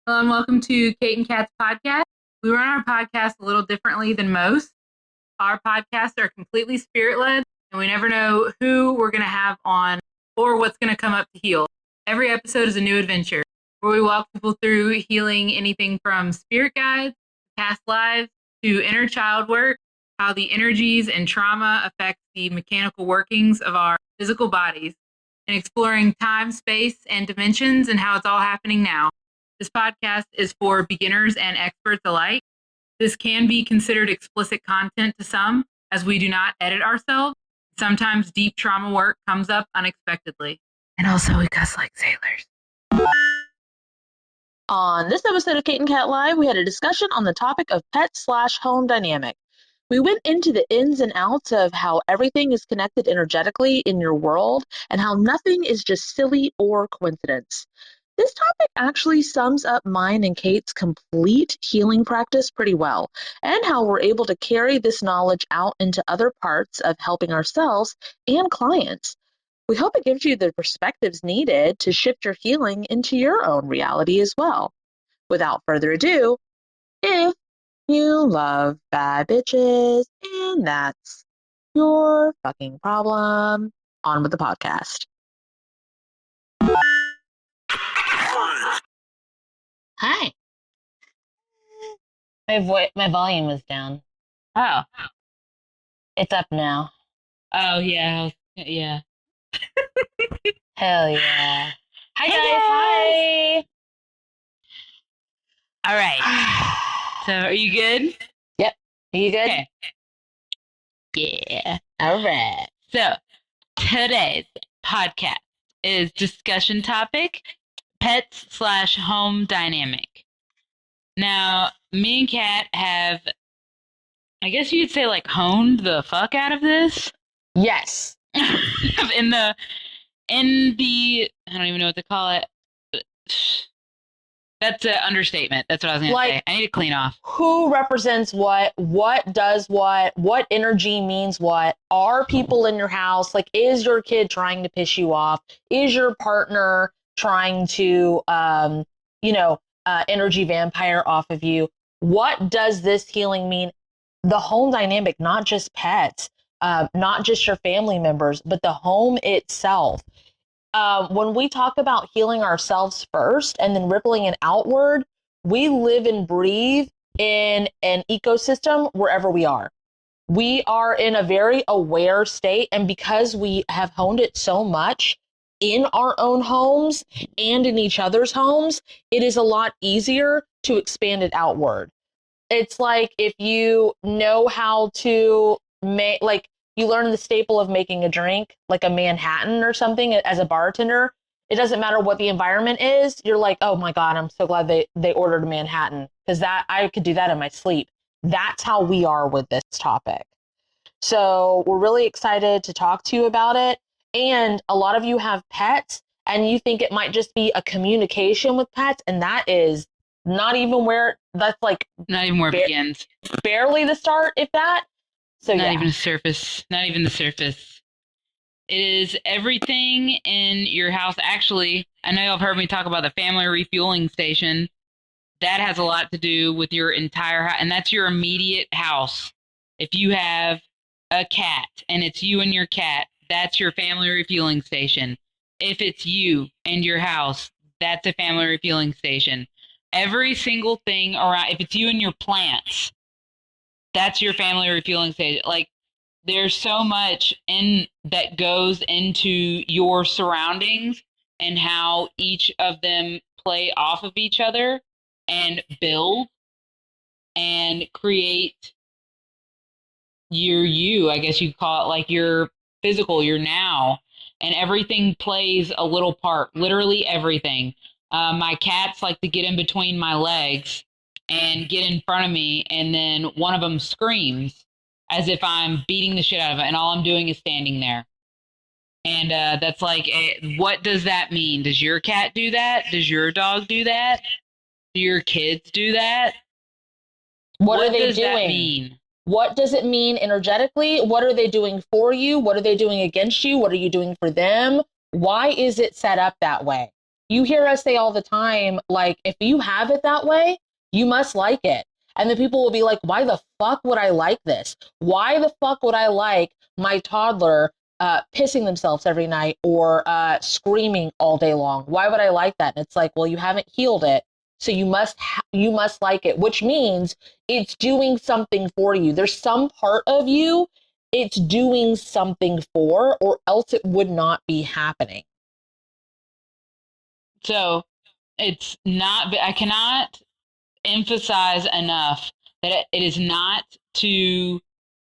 Hello and welcome to Kate and Kat's podcast. We run our podcast a little differently than most. Our podcasts are completely spirit-led, and we never know who we're going to have on or what's going to come up to heal. Every episode is a new adventure where we walk people through healing anything from spirit guides, past lives, to inner child work, how the energies and trauma affect the mechanical workings of our physical bodies, and exploring time, space, and dimensions and how it's all happening now. This podcast is for beginners and experts alike. This can be considered explicit content to some, as we do not edit ourselves. Sometimes deep trauma work comes up unexpectedly. And also, we cuss like sailors. On this episode of Kate and Kat Live, we had a discussion on the topic of pet/home dynamic. We went into the ins and outs of how everything is connected energetically in your world and how nothing is just silly or coincidence. This topic actually sums up mine and Kate's complete healing practice pretty well, and how we're able to carry this knowledge out into other parts of helping ourselves and clients. We hope it gives you the perspectives needed to shift your healing into your own reality as well. Without further ado, if you love bad bitches and that's your fucking problem, on with the podcast. Hi. My volume was down. Oh. It's up now. Oh, yeah. Yeah. Hell yeah. Hi, Hey, guys. All right. Hi. So, are you good? Yep. Are you good? Okay. Yeah. All right. So, today's podcast is discussion topic, pets/home dynamic. Now, me and Kat have, I guess you could say, like, honed the fuck out of this. Yes. in the, I don't even know what to call it. That's an understatement. That's what I was going to say. I need to clean off. Who represents what does what energy means what, are people in your house, like, is your kid trying to piss you off? Is your partner trying to, energy vampire off of you? What does this healing mean? The home dynamic, not just pets, not just your family members, but the home itself. When we talk about healing ourselves first and then rippling it outward, we live and breathe in an ecosystem wherever we are. We are in a very aware state, and because we have honed it so much in our own homes and in each other's homes, it is a lot easier to expand it outward. It's like if you know how to make, like, you learn the staple of making a drink, like a Manhattan or something as a bartender. It doesn't matter what the environment is. You're like, oh my God, I'm so glad they ordered a Manhattan, because that I could do that in my sleep. That's how we are with this topic. So we're really excited to talk to you about it. And a lot of you have pets and you think it might just be a communication with pets. And that is not even where, that's like not even where it begins. Barely the start, if that. So not even the surface. Not even the surface. It is everything in your house. Actually, I know y'all have heard me talk about the family refueling station. That has a lot to do with your entire house, and that's your immediate house. If you have a cat and it's you and your cat, that's your family refueling station. If it's you and your house, that's a family refueling station. Every single thing around, if it's you and your plants, that's your family refueling station. Like, there's so much that goes into your surroundings and how each of them play off of each other and build and create your you, I guess you'd call it, like your physical, your now. And everything plays a little part, literally everything. My cats like to get in between my legs and get in front of me, and then one of them screams as if I'm beating the shit out of it, and all I'm doing is standing there. And that's like, what does that mean? Does your cat do that? Does your dog do that? Do your kids do that? What are they does doing? That mean? What does it mean energetically? What are they doing for you? What are they doing against you? What are you doing for them? Why is it set up that way? You hear us say all the time, like, if you have it that way, you must like it. And then people will be like, why the fuck would I like this? Why the fuck would I like my toddler pissing themselves every night or screaming all day long? Why would I like that? And it's like, well, you haven't healed it. So you must like it, which means it's doing something for you. There's some part of you it's doing something for, or else it would not be happening. So it's not, I cannot emphasize enough that it is not to,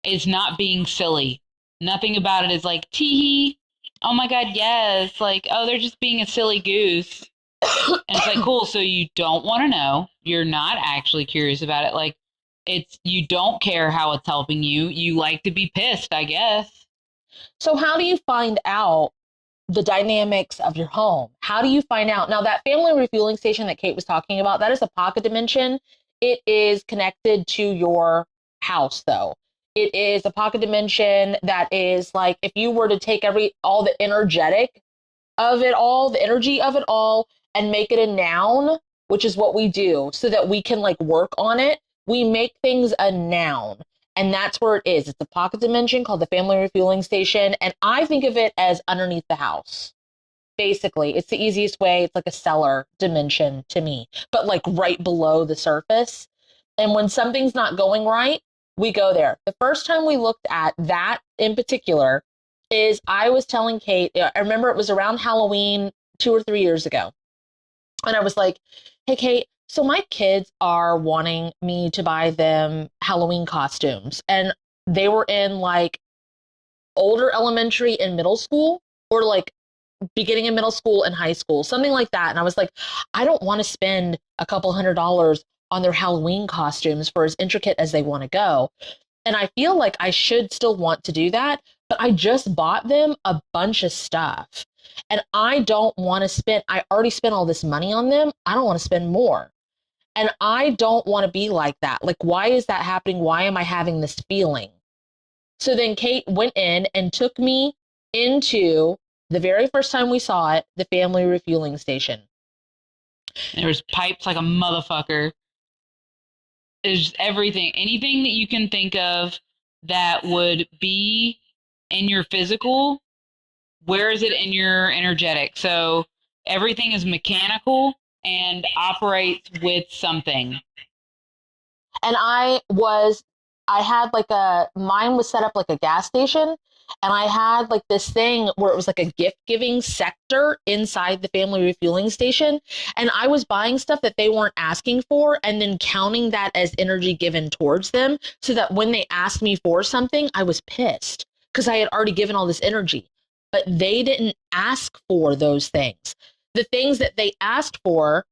it's not being silly. Nothing about it is like, tee oh my God, yes. Like, oh, they're just being a silly goose. And it's like, cool. So you don't want to know. You're not actually curious about it. Like, it's, you don't care how it's helping you. You like to be pissed, I guess. So, how do you find out the dynamics of your home? How do you find out? Now, that family refueling station that Kate was talking about, that is a pocket dimension. It is connected to your house, though. It is a pocket dimension that is like if you were to take all the energetic of it all, the energy of it all, and make it a noun, which is what we do so that we can like work on it. We make things a noun. And that's where it is. It's a pocket dimension called the family refueling station. And I think of it as underneath the house. Basically, it's the easiest way. It's like a cellar dimension to me, but like right below the surface. And when something's not going right, we go there. The first time we looked at that in particular is I was telling Kate, I remember it was around Halloween 2 or 3 years ago. And I was like, hey, Kate, so my kids are wanting me to buy them Halloween costumes. And they were in like older elementary and middle school, or like beginning in middle school and high school, something like that. And I was like, I don't want to spend a couple $100 on their Halloween costumes for as intricate as they want to go. And I feel like I should still want to do that, but I just bought them a bunch of stuff. And I don't want to spend, I already spent all this money on them. I don't want to spend more. And I don't want to be like that. Like, why is that happening? Why am I having this feeling? So then Kate went in and took me into the very first time we saw it, the family refueling station. There was pipes like a motherfucker. There's everything, anything that you can think of that would be in your physical. Where is it in your energetic? So everything is mechanical and operates with something. And mine was set up like a gas station. And I had like this thing where it was like a gift giving sector inside the family refueling station. And I was buying stuff that they weren't asking for and then counting that as energy given towards them so that when they asked me for something, I was pissed because I had already given all this energy. But they didn't ask for those things. The things that they asked for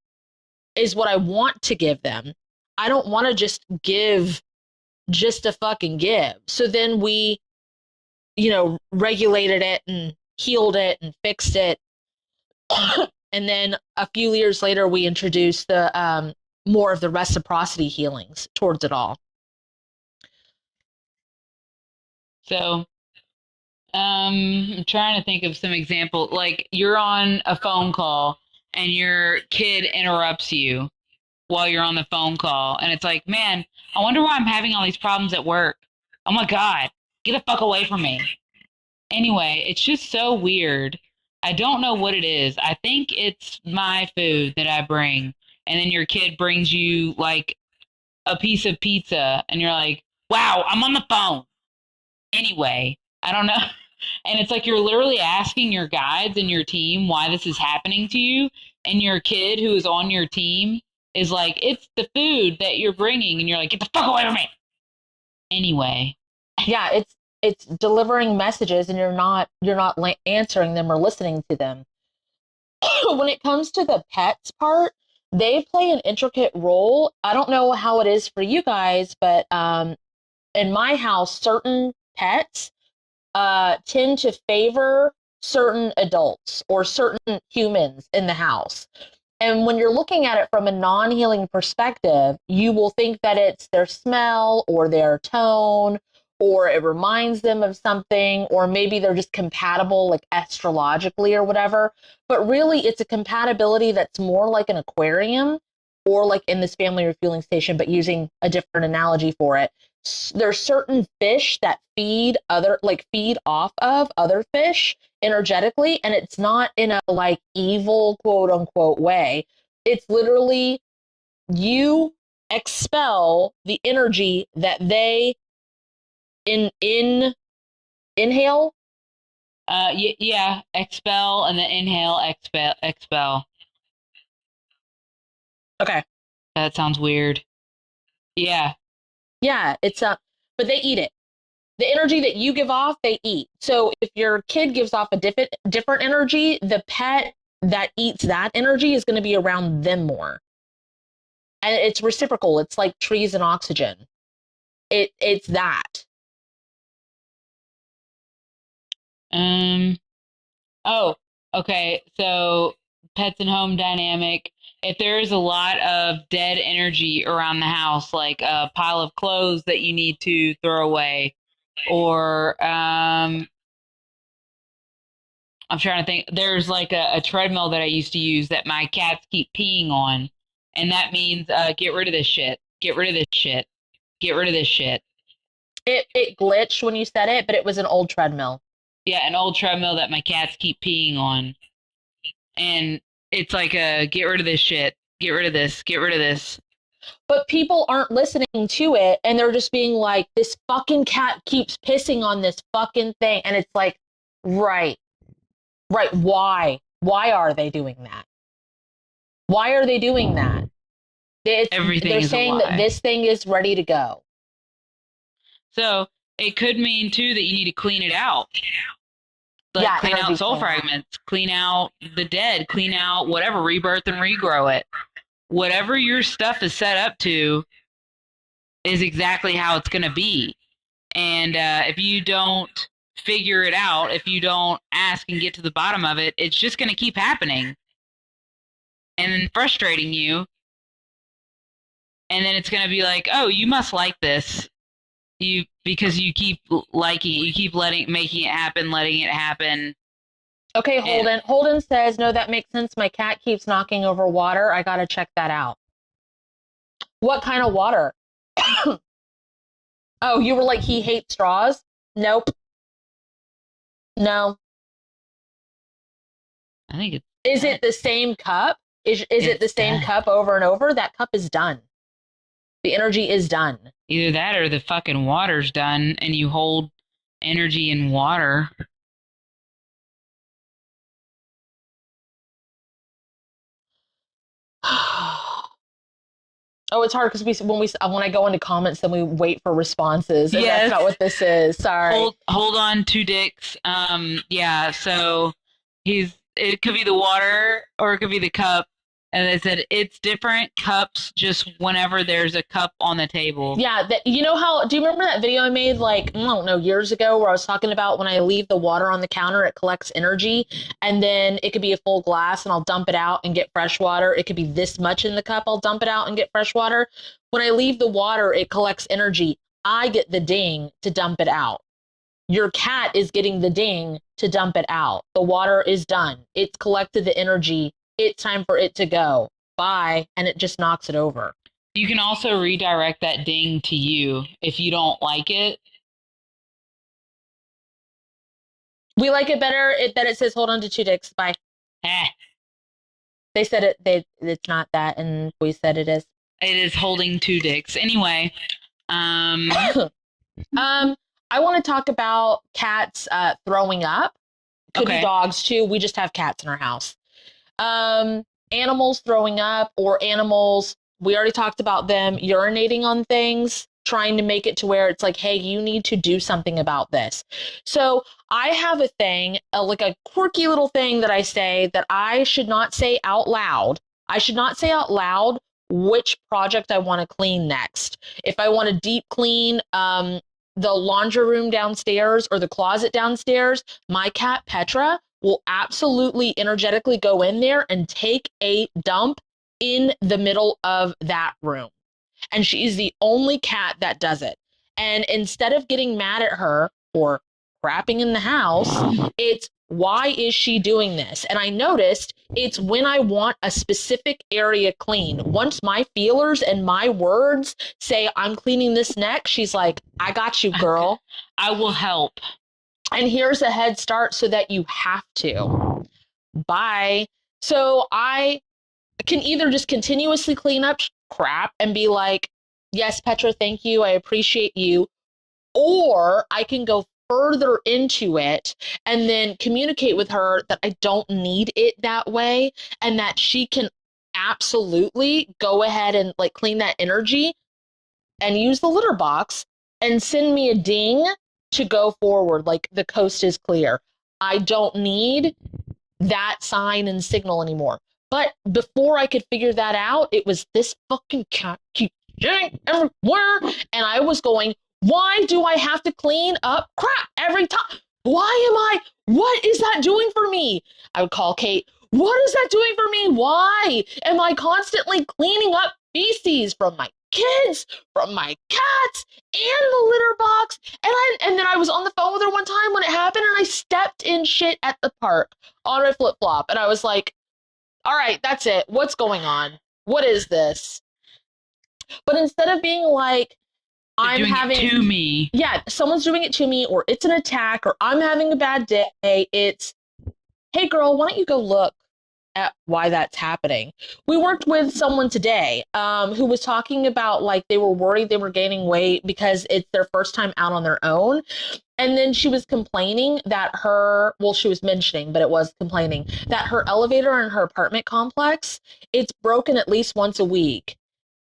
is what I want to give them. I don't want to just give just to fucking give. So then we, regulated it and healed it and fixed it. And then a few years later, we introduced the more of the reciprocity healings towards it all. So I'm trying to think of some example. Like you're on a phone call and your kid interrupts you while you're on the phone call. And it's like, man, I wonder why I'm having all these problems at work. Oh my God, get the fuck away from me. Anyway, it's just so weird. I don't know what it is. I think it's my food that I bring. And then your kid brings you like a piece of pizza and you're like, wow, I'm on the phone. Anyway, I don't know. And it's like you're literally asking your guides and your team why this is happening to you. And your kid who is on your team is like, it's the food that you're bringing. And you're like, get the fuck away from me. Anyway. Yeah, it's delivering messages and you're not answering them or listening to them. When it comes to the pets part, they play an intricate role. I don't know how it is for you guys, but in my house, certain pets tend to favor certain adults or certain humans in the house. And when you're looking at it from a non-healing perspective, you will think that it's their smell or their tone or it reminds them of something, or maybe they're just compatible like astrologically or whatever. But really, it's a compatibility that's more like an aquarium or like in this family refueling station, but using a different analogy for it. There's certain fish that feed off of other fish energetically, and it's not in a like evil quote unquote way. It's literally you expel the energy that they inhale. Yeah, expel and then inhale, expel. Okay. That sounds weird. Yeah. Yeah, it's but they eat it. The energy that you give off, they eat. So if your kid gives off a different energy, the pet that eats that energy is going to be around them more. And it's reciprocal. It's like trees and oxygen. It's that. Oh, okay. So pets and home dynamic. If there is a lot of dead energy around the house, like a pile of clothes that you need to throw away, or I'm trying to think. There's like a treadmill that I used to use that my cats keep peeing on, and that means get rid of this shit. Get rid of this shit. Get rid of this shit. It glitched when you said it, but it was an old treadmill. Yeah, an old treadmill that my cats keep peeing on, and it's like a get rid of this shit. Get rid of this. Get rid of this. But people aren't listening to it, and they're just being like, this fucking cat keeps pissing on this fucking thing. And it's like, right. Why are they doing that? Why are they doing that? They're saying that this thing is ready to go. So it could mean too that you need to clean it out. Like Yeah, clean out soul fragments, clean out the dead, clean out whatever, rebirth and regrow it. Whatever your stuff is set up to is exactly how it's going to be. And if you don't figure it out, if you don't ask and get to the bottom of it, it's just going to keep happening and then frustrating you. And then it's going to be like, oh, you must like this. Because you keep liking it, you keep making it happen, letting it happen. Okay, Holden. Holden says, no, that makes sense. My cat keeps knocking over water. I got to check that out. What kind of water? Oh, you were like, he hates straws? Nope. No. I think it's... Is it the same cup? Is it the same cup over and over? That cup is done. The energy is done. Either that or the fucking water's done and you hold energy in water. Oh, it's hard because when I go into comments, then we wait for responses, and yes. That's not what this is. Sorry. Hold on, two dicks. Yeah. So it could be the water or it could be the cup, and they said it's different cups just whenever there's a cup on the table. Yeah. You know how? Do you remember that video I made like I don't know years ago where I was talking about when I leave the water on the counter, it collects energy, and then it could be a full glass, and I'll dump it out and get fresh water. It could be this much in the cup, I'll dump it out and get fresh water. When I leave the water, it collects energy. I get the ding to dump it out. Your cat is getting the ding to dump it out. The water is done. It's collected the energy. It's time for it to go. Bye. And it just knocks it over. You can also redirect that ding to you if you don't like it. We like it better that it says hold on to two dicks. Bye. They said it's not that, and we said it is. It is holding two dicks. Anyway. I want to talk about cats throwing up. Could be dogs too. We just have cats in our house. Animals throwing up, or animals, we already talked about them urinating on things, trying to make it to where it's like, hey, you need to do something about this. So I have a thing, like a quirky little thing that I say that I should not say out loud. I should not say out loud which project I want to clean next. If I want to deep clean the laundry room downstairs or the closet downstairs, my cat Petra will absolutely energetically go in there and take a dump in the middle of that room. And she's the only cat that does it. And instead of getting mad at her or crapping in the house, it's why is she doing this? And I noticed it's when I want a specific area clean. Once my feelers and my words say I'm cleaning this next, she's like, I got you, girl. I will help. And here's a head start so that you have to. Bye. So I can either just continuously clean up crap and be like, yes, Petra, thank you. I appreciate you. Or I can go further into it and then communicate with her that I don't need it that way and that she can absolutely go ahead and like clean that energy and use the litter box and send me a ding to go forward. Like the coast is clear. I don't need that sign and signal anymore. But before I could figure that out, it was this fucking cat keeps getting everywhere. And I was going, why do I have to clean up crap every time? What is that doing for me? I would call Kate, what is that doing for me? Why am I constantly cleaning up feces from my kids, from my cats, and the litter box? And then I was on the phone with her one time when it happened, and I stepped in shit at the park on my flip flop, and I was like, all right, that's it. What's going on? What is this? But instead of being like, I'm having it to me. Yeah, someone's doing it to me, or it's an attack, or I'm having a bad day. It's, hey girl, why don't you go look at why that's happening? We worked with someone today who was talking about like they were worried they were gaining weight because it's their first time out on their own. And then she was complaining that she was mentioning, but it was complaining that her elevator in her apartment complex, it's broken at least once a week.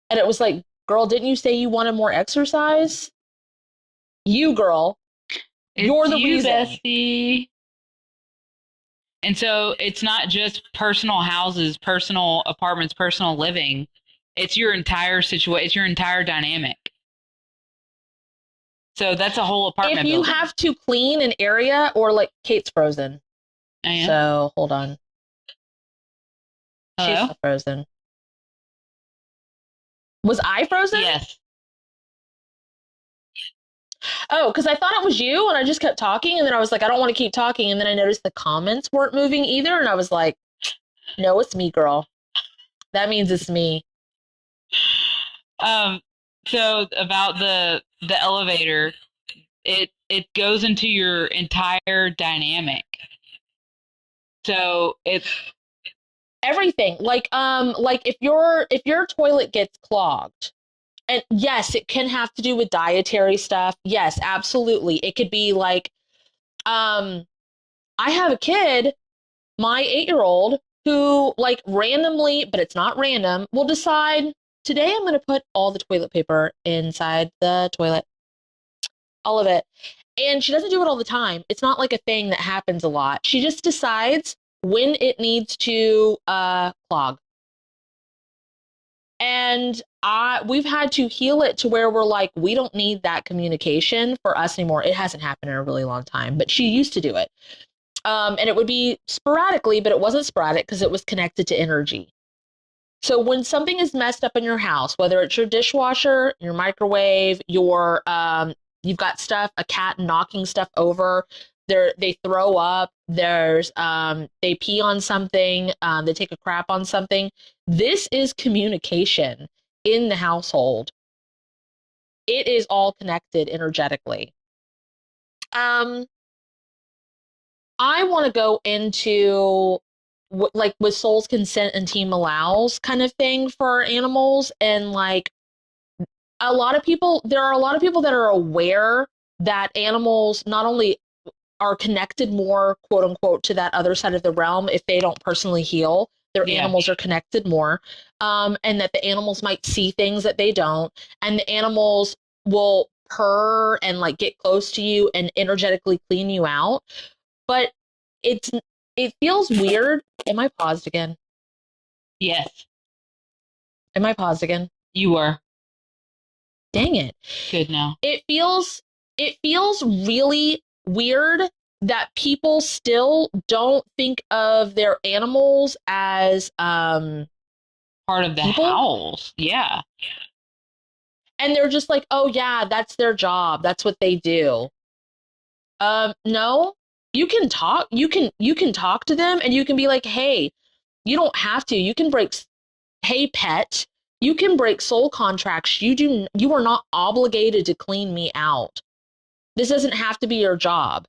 And it was like, girl, didn't you say you wanted more exercise? You, girl, you're the reason. Bestie. And so it's not just personal houses, personal apartments, personal living. It's your entire situation. It's your entire dynamic. So that's a whole apartment If you building. have to clean an area, or like Kate's frozen. I am. So hold on. Hello? She's not frozen. Was I frozen? Yes. Oh, because I thought it was you, and I just kept talking, and then I was like, I don't want to keep talking, and then I noticed the comments weren't moving either, and I was like, no, it's me, girl. That means it's me. So about the elevator, it goes into your entire dynamic. So it's everything. Like if your toilet gets clogged, and yes, it can have to do with dietary stuff. Yes, absolutely. It could be like, I have a kid, my 8-year-old, who like randomly, but it's not random, will decide today I'm going to put all the toilet paper inside the toilet. All of it. And she doesn't do it all the time. It's not like a thing that happens a lot. She just decides when it needs to clog. And we've had to heal it to where we're like, we don't need that communication for us anymore. It hasn't happened in a really long time, but she used to do it. And it would be sporadically, but it wasn't sporadic because it was connected to energy. So when something is messed up in your house, whether it's your dishwasher, your microwave, you've got stuff, a cat knocking stuff over, they throw up, they pee on something, they take a crap on something. This is communication in the household. It is all connected energetically. I want to go into like with soul's consent and team allows kind of thing for animals. And like there are a lot of people that are aware that animals not only are connected more, quote unquote, to that other side of the realm if they don't personally heal. Their animals are connected more, and that the animals might see things that they don't, and the animals will purr and like get close to you and energetically clean you out. But it feels weird. Am I paused again? Yes. Am I paused again? You were. Dang it. Good now. It feels really weird that people still don't think of their animals as part of the people? house. Yeah. And they're just like, oh yeah, that's their job. That's what they do. No, you can talk to them and you can be like, hey, you don't have to. You can break, hey pet, you can break soul contracts. You are not obligated to clean me out. This doesn't have to be your job.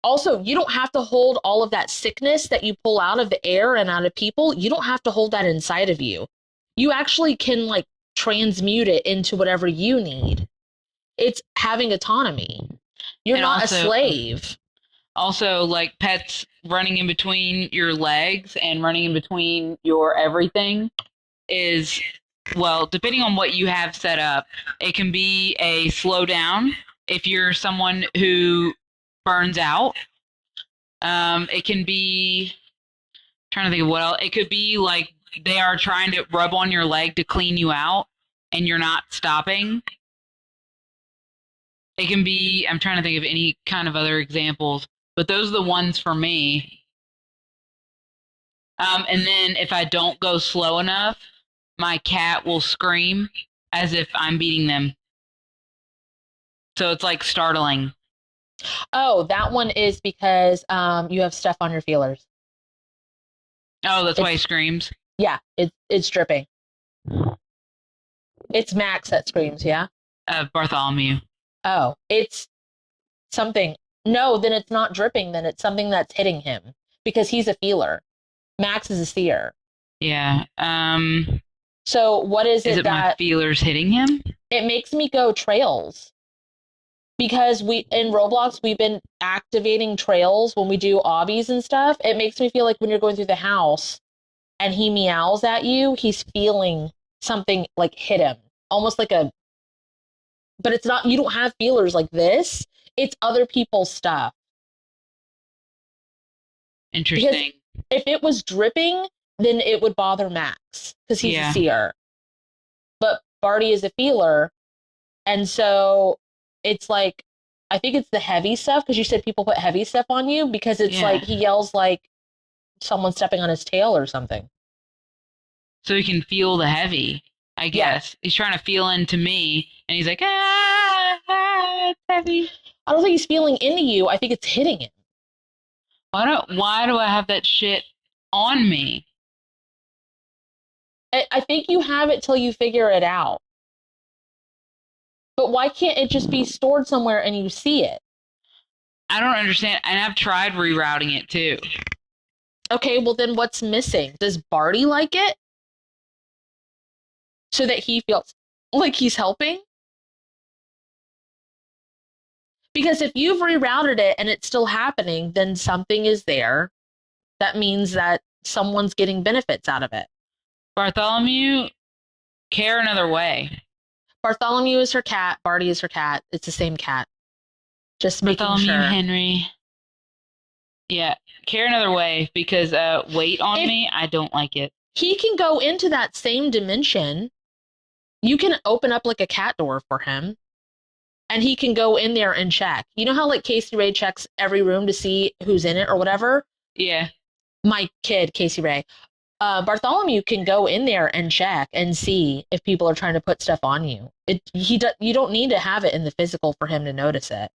Also, you don't have to hold all of that sickness that you pull out of the air and out of people. You don't have to hold that inside of you. You actually can like transmute it into whatever you need. It's having autonomy. You're And not a also, slave. also like pets running in between your legs and running in between your everything is, well, depending on what you have set up, it can be a slow down if you're someone who burns out. It can be, trying to think of what else. It could be like they are trying to rub on your leg to clean you out and you're not stopping. It can be, I'm trying to think of any kind of other examples, but those are the ones for me. And then if I don't go slow enough, my cat will scream as if I'm beating them. So it's like startling. Oh, that one is because you have stuff on your feelers. Oh, that's why he It's, screams. yeah, it's dripping. It's Max that screams, yeah? Bartholomew. Oh, it's something. No, then it's not dripping, then it's something that's hitting him because he's a feeler. Max is a seer. Yeah. So what is Is it it my that feelers hitting him? it makes me go trails? Because we in Roblox we've been activating trails when we do obbies and stuff. It makes me feel like when you're going through the house and he meows at you, he's feeling something like hit him. Almost like a, but it's not, you don't have feelers like this. It's other people's stuff. Because Interesting. if it was dripping, then it would bother Max because he's a Yeah. seer. But Barty is a feeler. And so it's like, I think it's the heavy stuff because you said people put heavy stuff on you because it's Yeah. like he yells like someone stepping on his tail or something. So he can feel the heavy, I Yeah. guess. He's trying to feel into me, and he's like, it's heavy. I don't think he's feeling into you. I think it's hitting him. Why do I have that shit on me? I think you have it till you figure it out. But why can't it just be stored somewhere and you see it? I don't understand. And I've tried rerouting it too. Okay, well then what's missing? Does Barty like it? So that he feels like he's helping? Because if you've rerouted it and it's still happening, then something is there. That means that someone's getting benefits out of it. Bartholomew, care another way. Bartholomew is her cat. Barty is her cat. It's the same cat. Just making Bartholomew sure. Henry. Yeah, care another way because weight on me, I don't like it. He can go into that same dimension. You can open up like a cat door for him and he can go in there and check. You know how like Casey Ray checks every room to see who's in it or whatever? Yeah. My kid, Casey Ray. Bartholomew can go in there and check and see if people are trying to put stuff on you. You don't need to have it in the physical for him to notice it.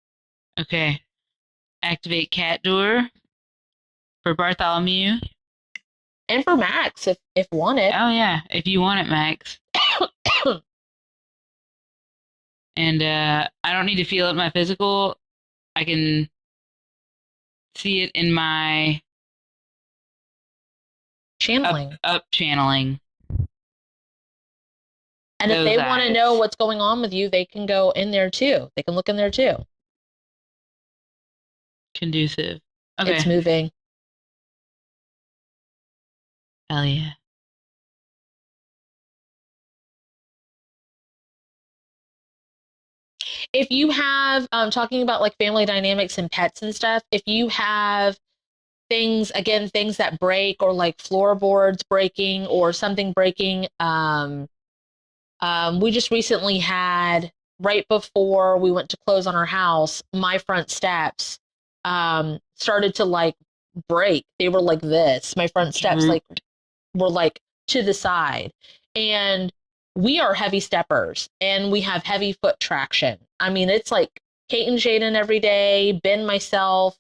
Okay. Activate cat door for Bartholomew. And for Max, if wanted. Oh yeah, if you want it, Max. And I don't need to feel it in my physical. I can see it in my Channeling. up channeling. And if Those they want to eyes. know what's going on with you, they can go in there too. They can look in there too. Conducive. Okay. It's moving. Hell yeah. If you have talking about like family dynamics and pets and stuff, if you have things that break or like floorboards breaking or something breaking, we just recently had right before we went to close on our house, my front steps started to like break. They were like this. My front steps like were like to the side. And we are heavy steppers and we have heavy foot traction. I mean, it's like Kate and Jaden every day, Ben, myself,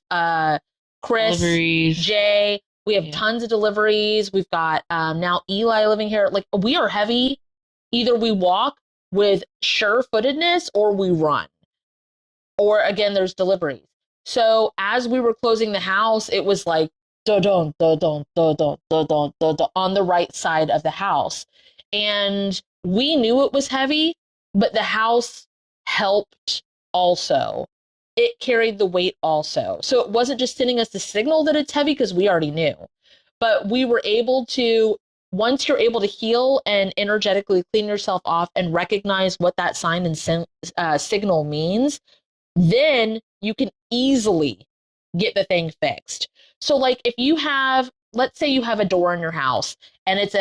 Chris, Deliveries. Jay. We have tons of deliveries. We've got now Eli living here. Like, we are heavy. Either we walk with sure-footedness or we run. Or again, there's deliveries. So as we were closing the house, it was like on the right side of the house. And we knew it was heavy, but the house helped also. It carried the weight also. So it wasn't just sending us the signal that it's heavy because we already knew. But we were able to, once you're able to heal and energetically clean yourself off and recognize what that sign and signal means, then you can easily get the thing fixed. So like if you have, let's say you have a door in your house and it's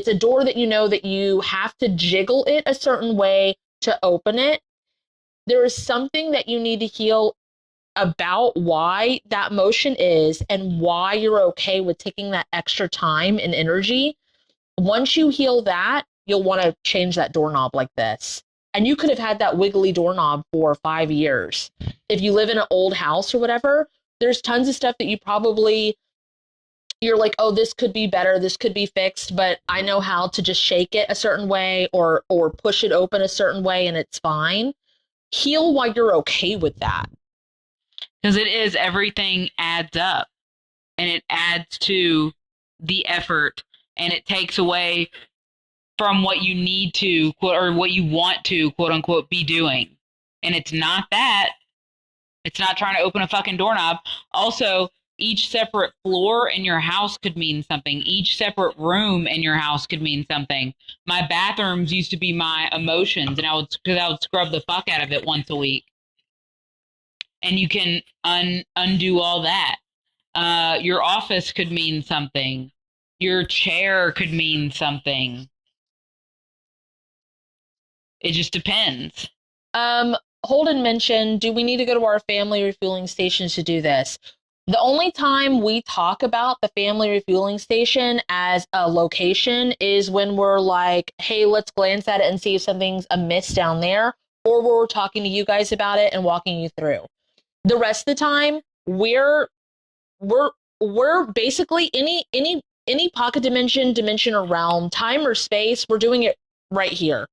a door that you know that you have to jiggle it a certain way to open it, there is something that you need to heal about why that motion is and why you're okay with taking that extra time and energy. Once you heal that, you'll want to change that doorknob like this. And you could have had that wiggly doorknob for 5 years. If you live in an old house or whatever, there's tons of stuff that you're like, oh, this could be better, this could be fixed, but I know how to just shake it a certain way or push it open a certain way and it's fine. Heal while you're okay with that. Because it is, everything adds up and it adds to the effort and it takes away from what you need to, quote, or what you want to, quote unquote, be doing. And it's not that. It's not trying to open a fucking doorknob. Also, each separate floor in your house could mean something. Each separate room in your house could mean something. My bathrooms used to be my emotions, and I would scrub the fuck out of it once a week. And you can undo all that. Your office could mean something. Your chair could mean something. It just depends. Holden mentioned, do we need to go to our family refueling stations to do this? The only time we talk about the family refueling station as a location is when we're like, hey, let's glance at it and see if something's amiss down there, or we're talking to you guys about it and walking you through. The rest of the time, we're basically any pocket dimension or realm, time or space, we're doing it right here.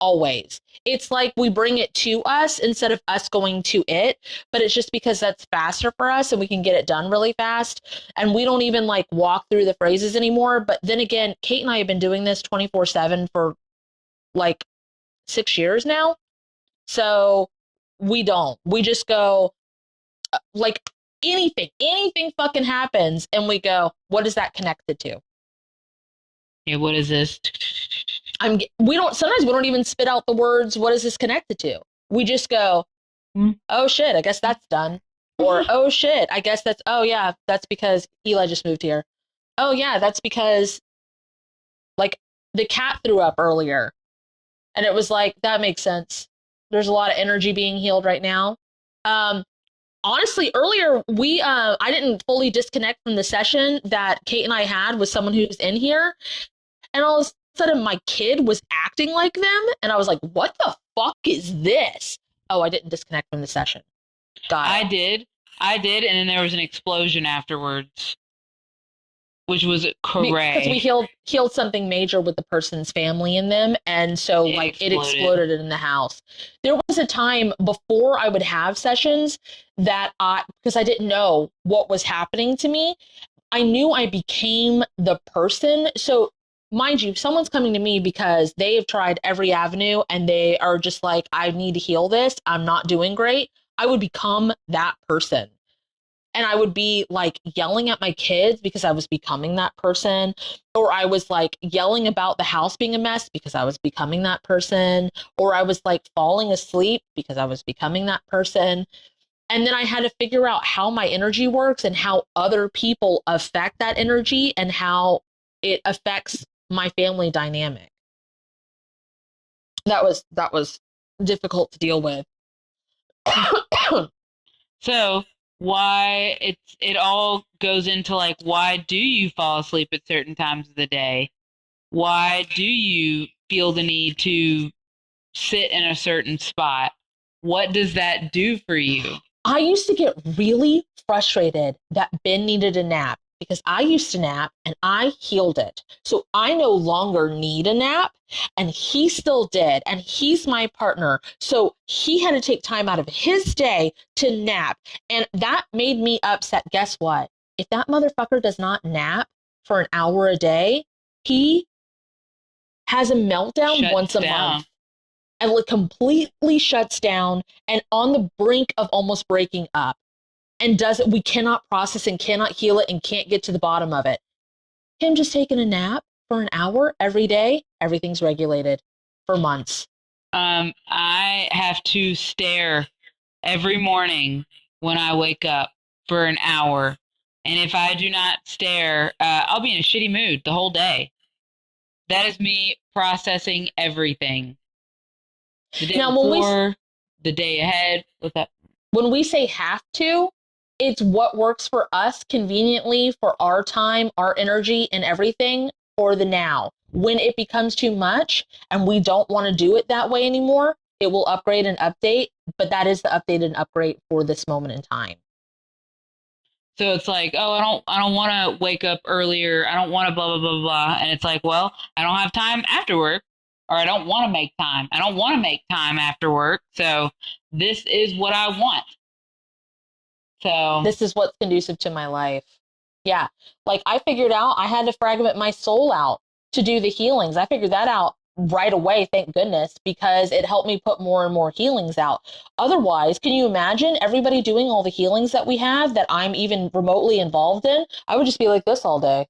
Always. It's like we bring it to us instead of us going to it, but it's just because that's faster for us and we can get it done really fast. And we don't even like walk through the phrases anymore. But then again, Kate and I have been doing this 24/7 for like 6 years now. So we just go like anything fucking happens and we go, what is that connected to? Yeah, what is this? Sometimes we don't even spit out the words, what is this connected to? We just go, oh shit, I guess that's done. Or, oh shit, I guess oh yeah, that's because Eli just moved here. Oh yeah, that's because like the cat threw up earlier. And it was like, that makes sense. There's a lot of energy being healed right now. Honestly, earlier I didn't fully disconnect from the session that Kate and I had with someone who's in here. And all of a sudden my kid was acting like them. And I was like, what the fuck is this? Oh, I didn't disconnect from the session. Got it. I did. And then there was an explosion afterwards, which was correct. Because we healed something major with the person's family in them. And so it exploded in the house. There was a time before I would have sessions that because I didn't know what was happening to me, I knew I became the person. So mind you, someone's coming to me because they have tried every avenue and they are just like, I need to heal this. I'm not doing great. I would become that person. And I would be like yelling at my kids because I was becoming that person. Or I was like yelling about the house being a mess because I was becoming that person. Or I was like falling asleep because I was becoming that person. And then I had to figure out how my energy works and how other people affect that energy and how it affects my family dynamic. That was difficult to deal with. So why it all goes into why do you fall asleep at certain times of the day? Why do you feel the need to sit in a certain spot. What does that do for you? I used to get really frustrated that Ben needed a nap because I used to nap and I healed it. So I no longer need a nap and he still did. And he's my partner. So he had to take time out of his day to nap. And that made me upset. Guess what? If that motherfucker does not nap for an hour a day, he has a meltdown once a month. And it completely shuts down and on the brink of almost breaking up and we cannot process and cannot heal it and can't get to the bottom of it. Him just taking a nap for an hour every day, everything's regulated for months. I have to stare every morning when I wake up for an hour. And if I do not stare, I'll be in a shitty mood the whole day. That is me processing everything. The day before, the day ahead. What's that? When we say have to, it's what works for us conveniently for our time, our energy, and everything for the now. When it becomes too much and we don't want to do it that way anymore, it will upgrade and update, but that is the update and upgrade for this moment in time. So it's like, oh, I don't want to wake up earlier. I don't want to blah, blah, blah, blah. And it's like, well, I don't have time after work. Or I don't want to make time. I don't want to make time after work. So this is what I want. So this is what's conducive to my life. Yeah. Like I figured out I had to fragment my soul out to do the healings. I figured that out right away. Thank goodness, because it helped me put more and more healings out. Otherwise, can you imagine everybody doing all the healings that we have that I'm even remotely involved in? I would just be like this all day.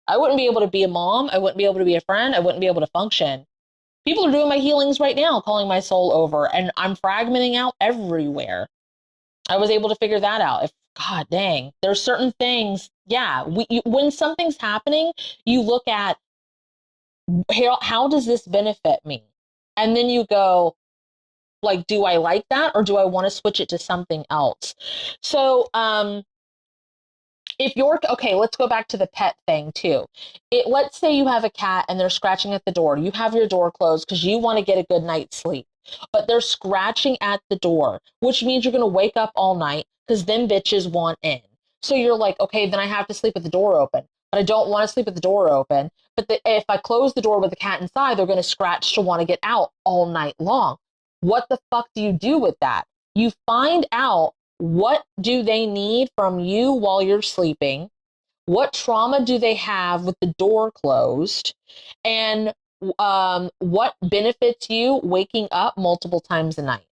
I wouldn't be able to be a mom. I wouldn't be able to be a friend. I wouldn't be able to function. People are doing my healings right now, calling my soul over, and I'm fragmenting out everywhere. I was able to figure that out. God dang, there's certain things. Yeah, when something's happening, you look at how does this benefit me? And then you go, like, do I like that or do I want to switch it to something else? So, if you're okay, let's go back to the pet thing too. Let's say you have a cat and they're scratching at the door. You have your door closed because you want to get a good night's sleep, but they're scratching at the door, which means you're going to wake up all night because them bitches want in. So you're like, okay, then I have to sleep with the door open, but I don't want to sleep with the door open. But if I close the door with the cat inside, they're going to scratch to want to get out all night long. What the fuck do you do with that? You find out what do they need from you while you're sleeping? What trauma do they have with the door closed? And what benefits you waking up multiple times a night?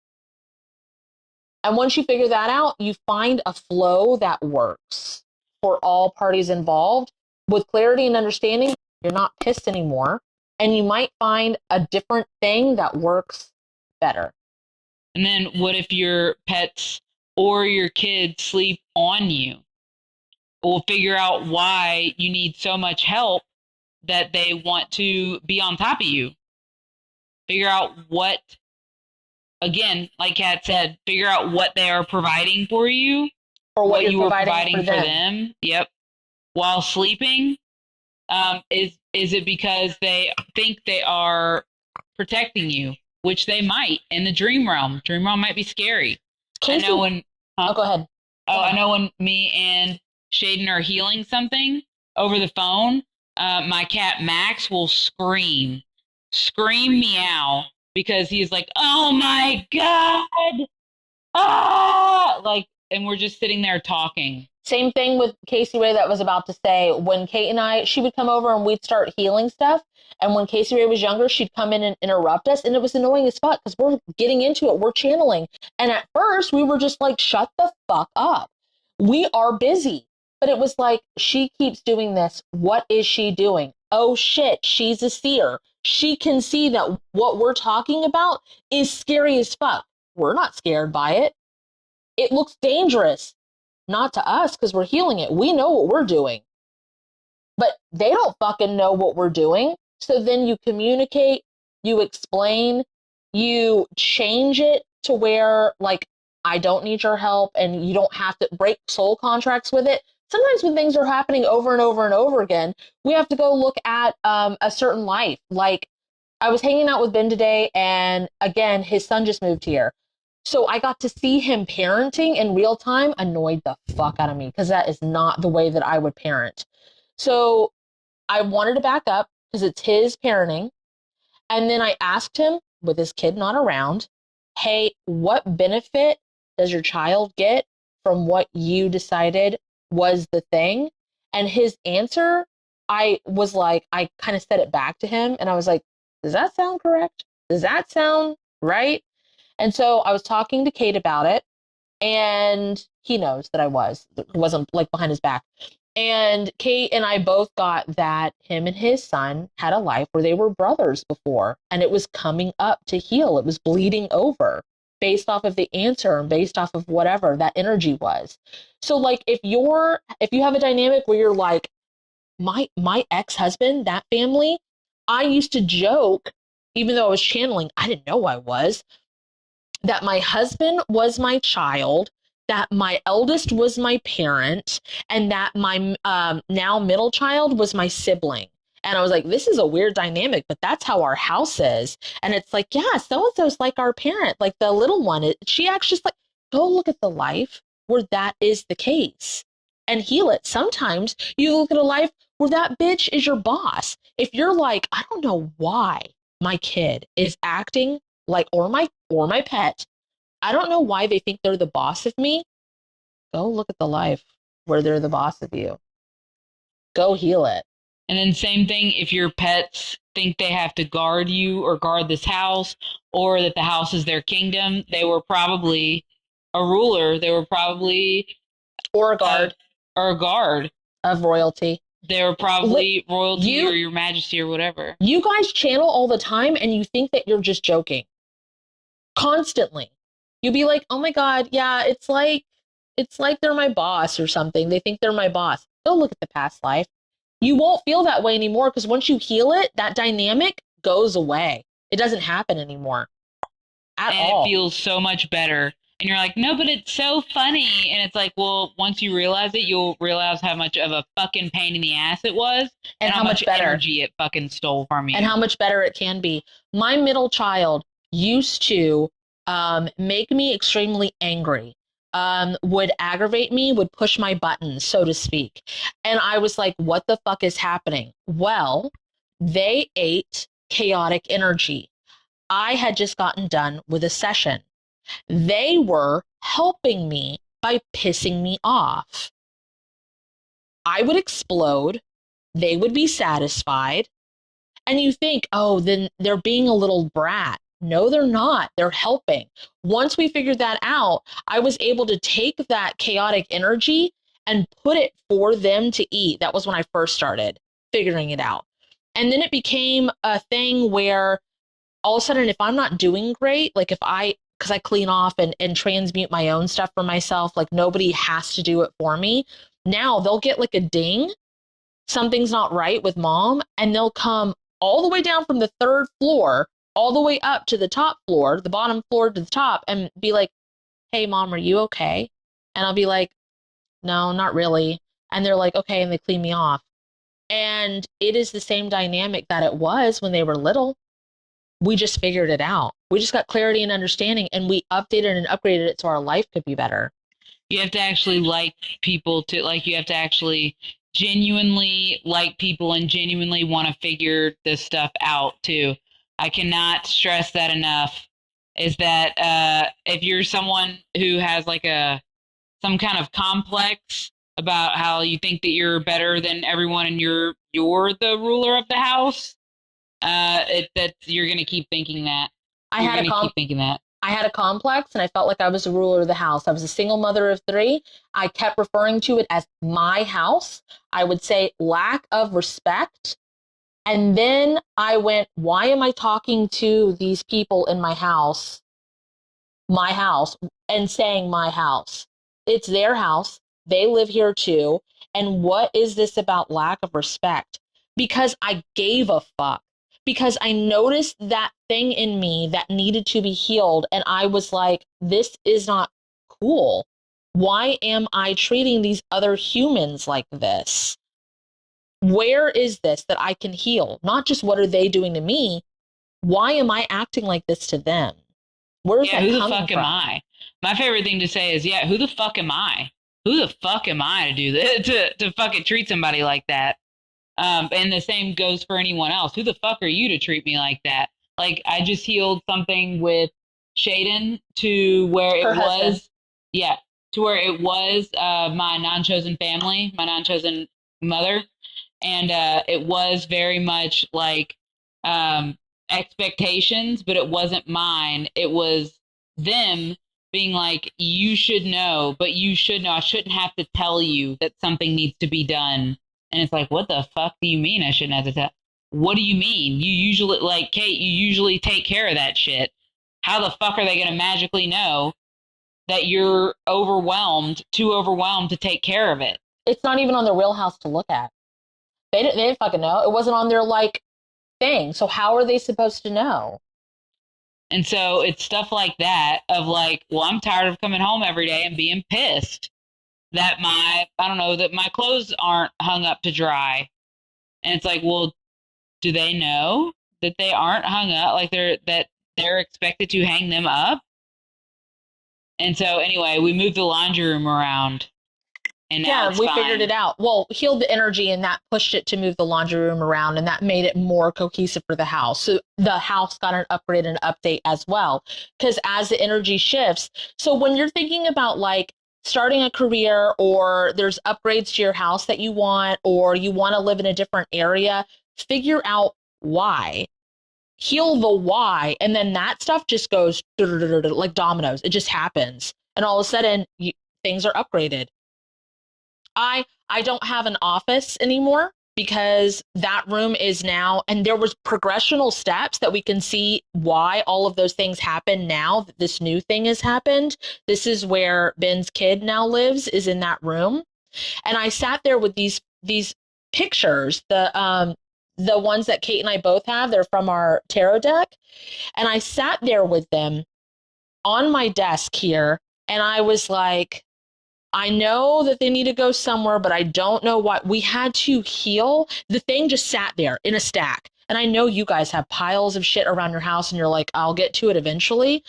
And once you figure that out, you find a flow that works for all parties involved. With clarity and understanding, you're not pissed anymore. And you might find a different thing that works better. And then what if your pets or your kids sleep on you? We'll figure out why you need so much help that they want to be on top of you. Figure out what, again, like Kat said, figure out what they are providing for you. Or what you are were providing for them. Yep. While sleeping. Is it because they think they are protecting you, which they might in the dream realm. Dream realm might be scary. Casey, I know when. Oh, go ahead. I know when me and Shaden are healing something over the phone, my cat Max will scream meow, because he's like, oh my God. Ah! Like, and we're just sitting there talking. Same thing with Casey Ray that was about to say. When Kate and I, she would come over and we'd start healing stuff. And when Casey Ray was younger, she'd come in and interrupt us. And it was annoying as fuck because we're getting into it. We're channeling. And at first we were just like, shut the fuck up. We are busy. But it was like, she keeps doing this. What is she doing? Oh shit, she's a seer. She can see that what we're talking about is scary as fuck. We're not scared by it. It looks dangerous. Not to us, because we're healing it. We know what we're doing. But they don't fucking know what we're doing. So then you communicate, you explain, you change it to where, like, I don't need your help and you don't have to break soul contracts with it. sometimes when things are happening over and over and over again, we have to go look at a certain life. Like I was hanging out with Ben today, and again, his son just moved here. So I got to see him parenting in real time, annoyed the fuck out of me because that is not the way that I would parent. So I wanted to back up because it's his parenting. And then I asked him, with his kid not around, hey, what benefit does your child get from what you decided was the thing? And his answer, I was like, I kind of said it back to him and I was like, does that sound correct? Does that sound right? And so I was talking to Kate about it, and he knows that I wasn't like behind his back. And Kate and I both got that him and his son had a life where they were brothers before, and it was coming up to heal. It was bleeding over based off of the answer and based off of whatever that energy was. So like if you have a dynamic where you're like, my ex-husband, that family, I used to joke, even though I was channeling, I didn't know I was, that my husband was my child, that my eldest was my parent, and that my now middle child was my sibling. And I was like, this is a weird dynamic, but that's how our house is. And it's like, yeah, so and so's like our parent, like the little one. She actually like, go look at the life where that is the case and heal it. Sometimes you look at a life where that bitch is your boss. If you're like, I don't know why my kid is acting like, or my pet, I don't know why they think they're the boss of me. Go look at the life where they're the boss of you. Go heal it. And then same thing if your pets think they have to guard you or guard this house, or that the house is their kingdom, they were probably a ruler. They were probably or a guard or a guard of royalty. They were probably royalty or your majesty or whatever. You guys channel all the time and you think that you're just joking. Constantly. You'll be like, oh my God, yeah, it's like they're my boss or something. They think they're my boss. Go look at the past life. You won't feel that way anymore because once you heal it, that dynamic goes away. It doesn't happen anymore at all. And it feels so much better. And you're like, no, but it's so funny. And it's like, well, once you realize it, you'll realize how much of a fucking pain in the ass it was. And how much better energy it fucking stole from you. And how much better it can be. My middle child used to make me extremely angry. Would aggravate me, would push my buttons, so to speak. And I was like, what the fuck is happening? Well, they ate chaotic energy. I had just gotten done with a session. They were helping me by pissing me off. I would explode. They would be satisfied. And you think, oh, then they're being a little brat. No, they're not. They're helping. Once we figured that out, I was able to take that chaotic energy and put it for them to eat. That was when I first started figuring it out. And then it became a thing where all of a sudden, if I'm not doing great, like because I clean off and transmute my own stuff for myself, like nobody has to do it for me. Now they'll get like a ding. Something's not right with mom. And they'll come all the way down from the third floor all the way up to the top floor, the bottom floor to the top, and be like, hey, mom, are you okay? And I'll be like, no, not really. And they're like, okay. And they clean me off. And it is the same dynamic that it was when they were little. We just figured it out. We just got clarity and understanding, and we updated and upgraded it so our life could be better. You have to actually like people to, like, you have to actually genuinely like people and genuinely want to figure this stuff out too. I cannot stress that enough, is that if you're someone who has like some kind of complex about how you think that you're better than everyone and you're the ruler of the house, that you're going to keep thinking that. I had a complex and I felt like I was the ruler of the house. I was a single mother of 3. I kept referring to it as my house. I would say lack of respect. And then I went, why am I talking to these people in my house, and saying my house? It's their house. They live here too. And what is this about lack of respect? Because I gave a fuck. Because I noticed that thing in me that needed to be healed. And I was like, this is not cool. Why am I treating these other humans like this? Where is this that I can heal? Not just what are they doing to me? Why am I acting like this to them? Where's Yeah, that who the coming fuck am from? I? My favorite thing to say is, yeah, who the fuck am I? Who the fuck am I to do this, to fucking treat somebody like that? And the same goes for anyone else. Who the fuck are you to treat me like that? Like, I just healed something with Shaden to where Her it husband. was, yeah, to where it was my non-chosen family, my non-chosen mother. And it was very much like um, expectations, but it wasn't mine. It was them being like, you should know, but you should know. I shouldn't have to tell you that something needs to be done. And it's like, what the fuck do you mean I shouldn't have to tell? What do you mean? You usually, like, Kate, you usually take care of that shit. How the fuck are they going to magically know that you're overwhelmed, too overwhelmed to take care of it? It's not even on their wheelhouse to look at. They didn't fucking know. It wasn't on their like thing. So how are they supposed to know? And so it's stuff like that of like, well, I'm tired of coming home every day and being pissed that I don't know, that my clothes aren't hung up to dry. And it's like, well, do they know that they aren't hung up? Like they're expected to hang them up? And so anyway, we moved the laundry room around and now Yeah, it's we figured fine. it out. Well, healed the energy and that pushed it to move the laundry room around and that made it more cohesive for the house. So the house got an upgrade and update as well. Because as the energy shifts, so when you're thinking about like starting a career or there's upgrades to your house that you want or you want to live in a different area, figure out why. Heal the why. And then that stuff just goes like dominoes. It just happens. And all of a sudden, things are upgraded. I don't have an office anymore because that room is now, and there was progressional steps that we can see why all of those things happen now that this new thing has happened. This is where Ben's kid now lives, is in that room. And I sat there with these pictures, the ones that Kate and I both have. They're from our tarot deck. And I sat there with them on my desk here, and I was like, I know that they need to go somewhere, but I don't know what. We had to heal. The thing just sat there in a stack. And I know you guys have piles of shit around your house and you're like, I'll get to it eventually.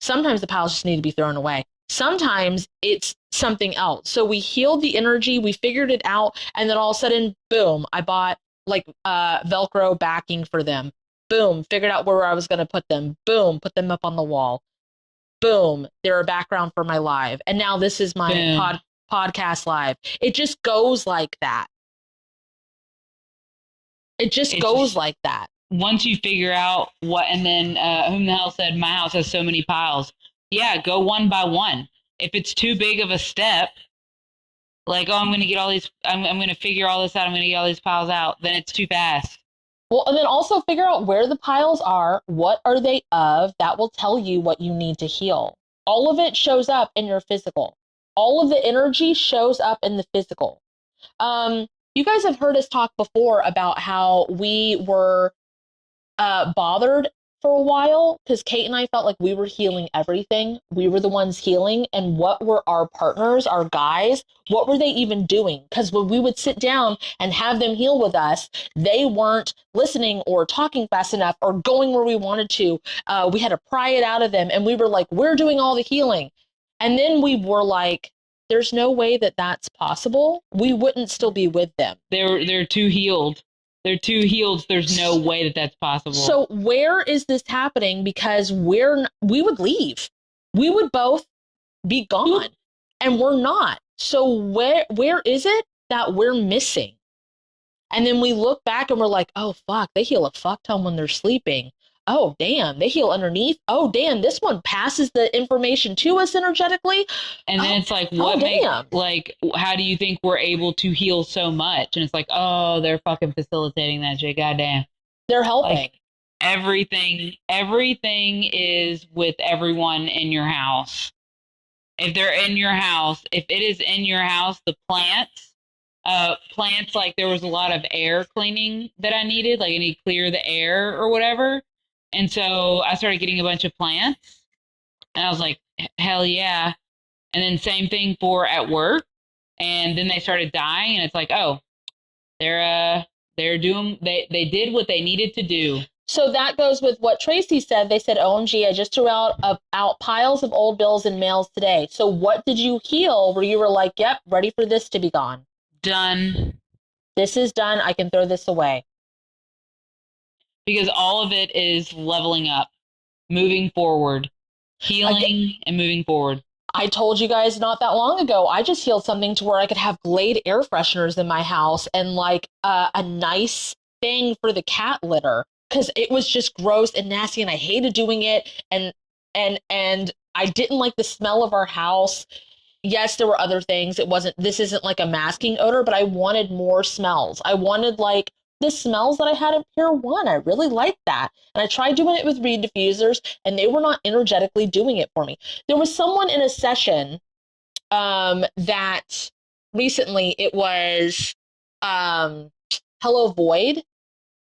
Sometimes the piles just need to be thrown away. Sometimes it's something else. So we healed the energy, we figured it out, and then all of a sudden, boom, I bought like Velcro backing for them. Boom, figured out where I was going to put them. Boom, put them up on the wall. Boom, they're a background for my live. And now this is my Boom. podcast live. It just goes like that. It just It's goes just like that. once you figure out what, and then whom the hell said my house has so many piles? Yeah, go one by one. If it's too big of a step, like, oh, I'm going to get all these, I'm going to figure all this out, I'm going to get all these piles out, then it's too fast. Well, and then also figure out where the piles are. What are they of? That will tell you what you need to heal. All of it shows up in your physical. All of the energy shows up in the physical. You guys have heard us talk before about how we were bothered for a while because Kate and I felt like we were healing everything. We were the ones healing. And what were our partners, our guys, what were they even doing? Because when we would sit down and have them heal with us, they weren't listening or talking fast enough or going where we wanted to. We had to pry it out of them. And we were like, we're doing all the healing. And then we were like, there's no way that that's possible. We wouldn't still be with them. They're too healed. They're too healed. There's no way that that's possible. So where is this happening? Because we would leave. We would both be gone, and we're not. So where is it that we're missing? And then we look back and we're like, oh fuck, they heal a fuck ton when they're sleeping. Oh damn, they heal underneath. Oh damn, this one passes the information to us energetically. And then it's like, what damn. like, how do you think we're able to heal so much? And it's like, oh, they're fucking facilitating that shit. Goddamn. They're helping. Like, everything is with everyone in your house. If they're in your house, if it is in your house, the plants, like there was a lot of air cleaning that I needed. Like I need to clear the air or whatever. And so I started getting a bunch of plants and I was like, hell yeah. And then same thing for at work. And then they started dying, and it's like, oh, they're doing they did what they needed to do. So that goes with what Tracy said. They said, OMG, I just threw out piles of old bills and mails today. So what did you heal where you were like, yep, ready for this to be gone? Done. This is done. I can throw this away. Because all of it is leveling up, moving forward, healing and moving forward. I told you guys not that long ago, I just healed something to where I could have Glade air fresheners in my house and like a nice thing for the cat litter, because it was just gross and nasty and I hated doing it. And I didn't like the smell of our house. Yes, there were other things. This isn't like a masking odor, but I wanted more smells. I wanted like the smells that I had in Pier 1. I really liked that. And I tried doing it with reed diffusers and they were not energetically doing it for me. There was someone in a session that recently, it was Hello Void.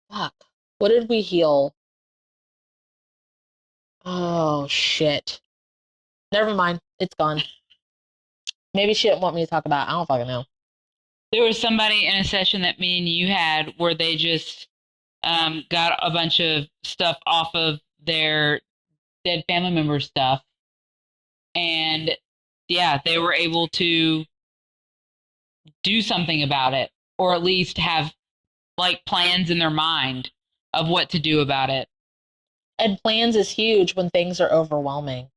Fuck. What did we heal? Oh shit. Never mind. It's gone. Maybe she didn't want me to talk about it. I don't fucking know. There was somebody in a session that me and you had where they just got a bunch of stuff off of their dead family member stuff. And yeah, they were able to do something about it, or at least have like plans in their mind of what to do about it. And plans is huge when things are overwhelming.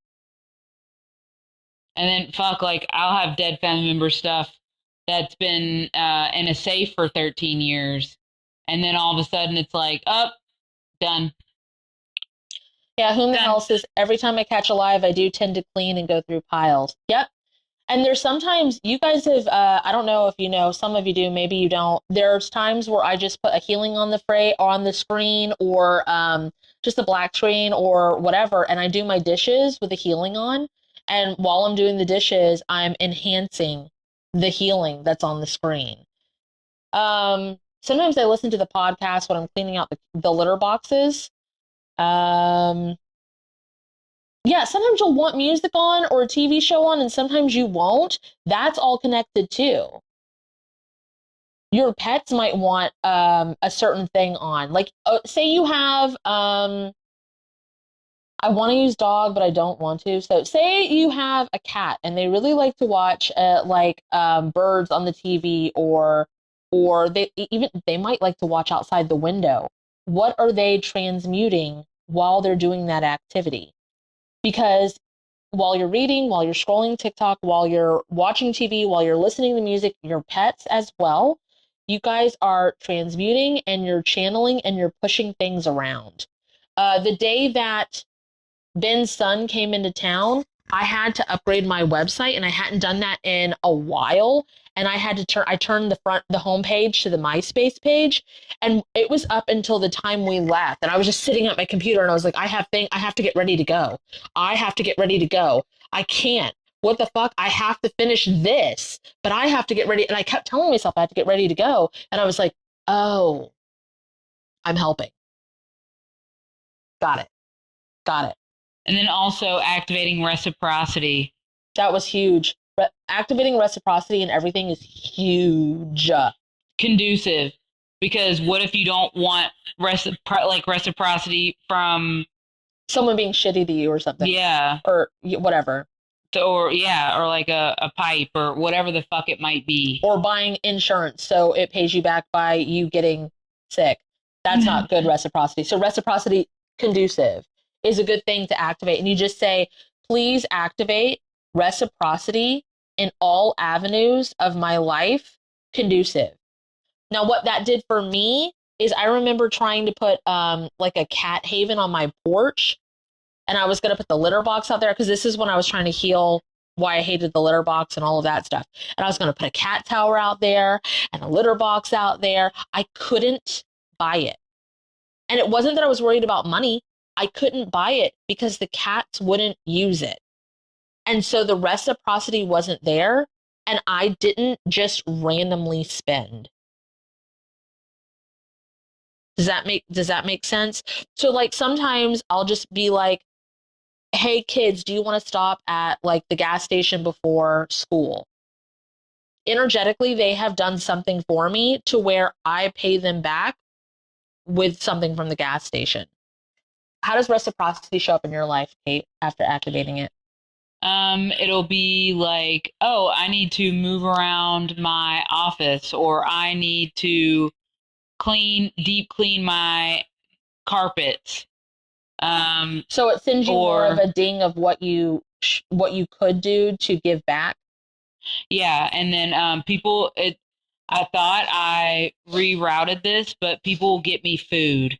And then fuck, like I'll have dead family member stuff that's been in a safe for 13 years. And then all of a sudden it's like, oh, done. Yeah, whom the hell says every time I catch a live, I do tend to clean and go through piles. Yep. And there's sometimes you guys have, I don't know if you know, some of you do, maybe you don't. There's times where I just put a healing on the fray on the screen, or just a black screen or whatever. And I do my dishes with the healing on. And while I'm doing the dishes, I'm enhancing the healing that's on the screen. Sometimes I listen to the podcast when I'm cleaning out the litter boxes. Yeah, sometimes you'll want music on or a TV show on, and sometimes you won't. That's all connected too. Your pets might want a certain thing on. Like, say you have, I want to use dog, but I don't want to. So, say you have a cat and they really like to watch birds on the TV, or they might like to watch outside the window. What are they transmuting while they're doing that activity? Because while you're reading, while you're scrolling TikTok, while you're watching TV, while you're listening to music, your pets as well, you guys are transmuting and you're channeling and you're pushing things around. The day that Ben's son came into town, I had to upgrade my website and I hadn't done that in a while. And I turned the home page to the MySpace page, and it was up until the time we left. And I was just sitting at my computer and I was like, I have to get ready to go. I have to get ready to go. I can't. What the fuck? I have to finish this, but I have to get ready. And I kept telling myself I had to get ready to go. And I was like, oh, I'm helping. Got it. Got it. And then also activating reciprocity. That was huge. Activating reciprocity and everything is huge. Conducive. Because what if you don't want reciprocity from someone being shitty to you or something? Yeah. Or whatever. Or like a pipe or whatever the fuck it might be. Or buying insurance so it pays you back by you getting sick. That's not good reciprocity. So reciprocity conducive is a good thing to activate. And you just say, please activate reciprocity in all avenues of my life, conducive. Now, what that did for me is I remember trying to put like a cat haven on my porch, and I was going to put the litter box out there because this is when I was trying to heal why I hated the litter box and all of that stuff. And I was going to put a cat tower out there and a litter box out there. I couldn't buy it. And it wasn't that I was worried about money. I couldn't buy it because the cats wouldn't use it. And so the reciprocity wasn't there, and I didn't just randomly spend. Does that make sense? So like sometimes I'll just be like, hey kids, do you want to stop at like the gas station before school? Energetically, they have done something for me to where I pay them back with something from the gas station. How does reciprocity show up in your life, Kate, after activating it? It'll be like, oh, I need to move around my office, or I need to deep clean my carpets. So it sends you more of Or a ding of what you could do to give back. yeah, and then I thought I rerouted this, but people get me food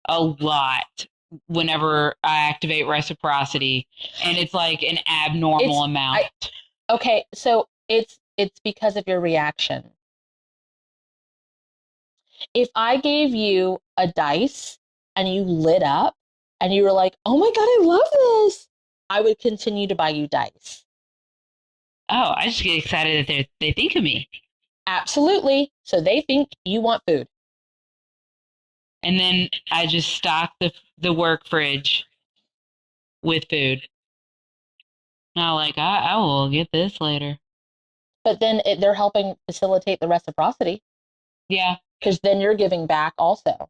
a lot whenever I activate reciprocity, and it's like an abnormal amount. Okay, so it's because of your reaction. If I gave you a dice and you lit up and you were like, "Oh my god, I love this," I would continue to buy you dice. Oh, I just get excited that they think of me. Absolutely. So they think you want food. And then I just stock the work fridge with food. Now, like, I will get this later. But then they're helping facilitate the reciprocity Yeah. because then you're giving back also.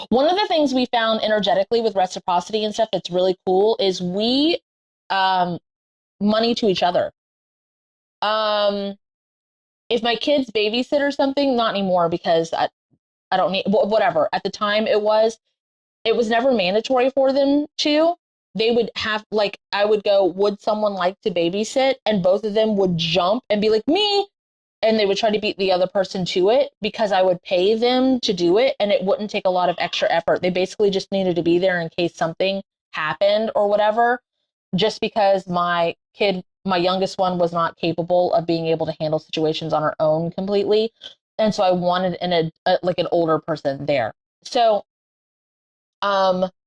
One of the things we found energetically with reciprocity and stuff that's really cool is we money to each other. If my kids babysit or something, not anymore because I don't need whatever. At the time it was never mandatory for them to. They would have like I would go, would someone like to babysit? And both of them would jump and be like, me. And they would try to beat the other person to it because I would pay them to do it and it wouldn't take a lot of extra effort. They basically just needed to be there in case something happened or whatever. Just because my youngest one, was not capable of being able to handle situations on her own completely. And so I wanted like an older person there. So then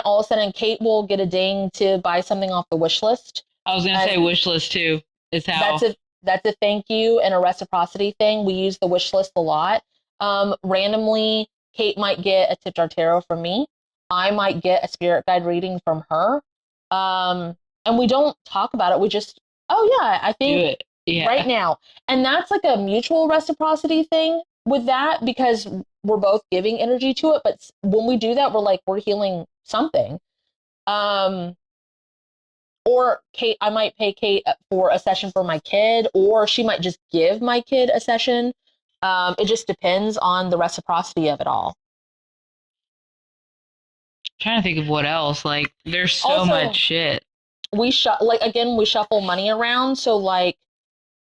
all of a sudden Kate will get a ding to buy something off the wish list. I was going to say wish list too. Is how that's a thank you and a reciprocity thing. We use the wish list a lot. Randomly, Kate might get a tip jar tarot from me. I might get a spirit guide reading from her. And we don't talk about it. We just, oh yeah, I think do it. Yeah. right now. And that's like a mutual reciprocity thing with that because we're both giving energy to it. But when we do that, we're healing something. Or Kate, I might pay Kate for a session for my kid, or she might just give my kid a session. It just depends on the reciprocity of it all. I'm trying to think of what else. Like, there's so Also, much shit. We shuffle money around. So like,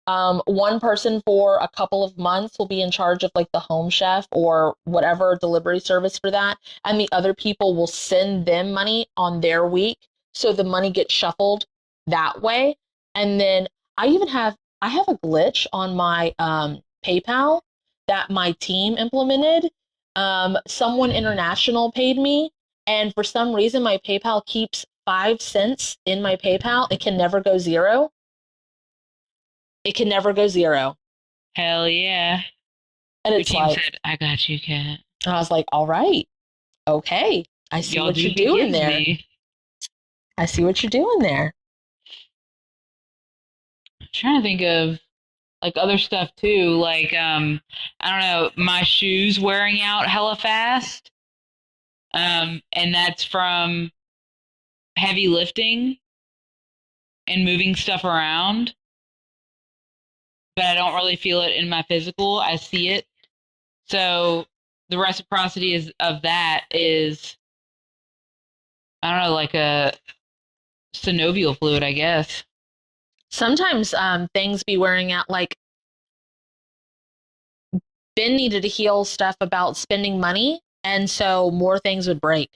one person for a couple of months will be in charge of like the home chef or whatever delivery service for that, and the other people will send them money on their week. So the money gets shuffled that way. And then I have a glitch on my PayPal that my team implemented. Someone international paid me, and for some reason my PayPal keeps 5 cents in my PayPal. It can never go zero. It can never go zero. Hell yeah. And Your it's team like, said, I got you, Kat. I was like, all right, okay. I see what you're doing there. I see what you're doing there. I'm trying to think of like other stuff too. Like, I don't know, my shoes wearing out hella fast. And that's from heavy lifting and moving stuff around. But I don't really feel it in my physical. I see it. So the reciprocity of that is, I don't know, like a synovial fluid, I guess. Sometimes things be wearing out. Like Ben needed to heal stuff about spending money, and so more things would break,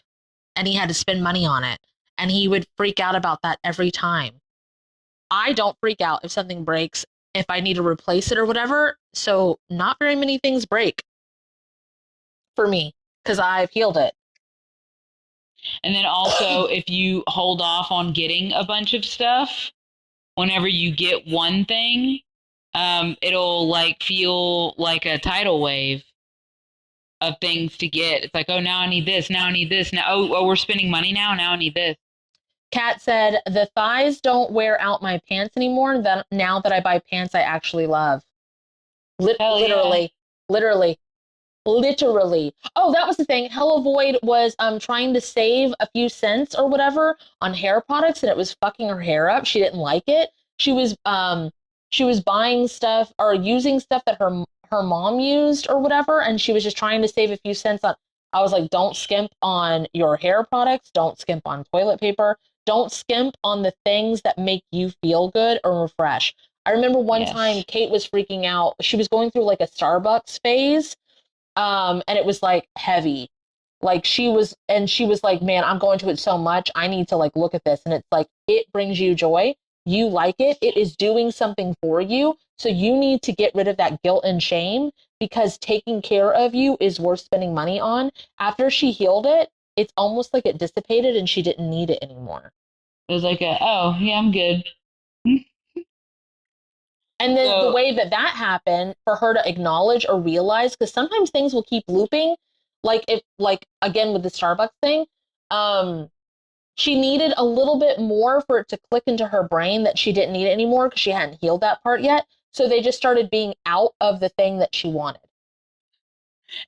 and he had to spend money on it, and he would freak out about that every time. I don't freak out if something breaks, if I need to replace it or whatever. So not very many things break for me because I've healed it. And then also, if you hold off on getting a bunch of stuff, whenever you get one thing, it'll like feel like a tidal wave. of things to get. It's like, oh, now I need this. Now I need this. Now, oh, we're spending money now. Now I need this. Kat said, the thighs don't wear out my pants anymore. Now that I buy pants I actually love. Hell Literally, yeah. literally, literally. Oh, that was the thing. Hella Void was trying to save a few cents or whatever on hair products, and it was fucking her hair up. She didn't like it. She was buying stuff or using stuff that her mom used or whatever, and she was just trying to save a few cents on. I was like, don't skimp on your hair products. Don't skimp on toilet paper. Don't skimp on the things that make you feel good or refresh. I remember one time Kate was freaking out. She was going through like a Starbucks phase, and it was like heavy. Like she was like, man, I'm going to it so much. I need to like look at this. And it's like, it brings you joy. You like it. It is doing something for you. So you need to get rid of that guilt and shame, because taking care of you is worth spending money on. After she healed it, it's almost like it dissipated and she didn't need it anymore. It was like, oh, yeah, I'm good. And then the way that happened, for her to acknowledge or realize, because sometimes things will keep looping, like again with the Starbucks thing, she needed a little bit more for it to click into her brain that she didn't need it anymore because she hadn't healed that part yet. So they just started being out of the thing that she wanted.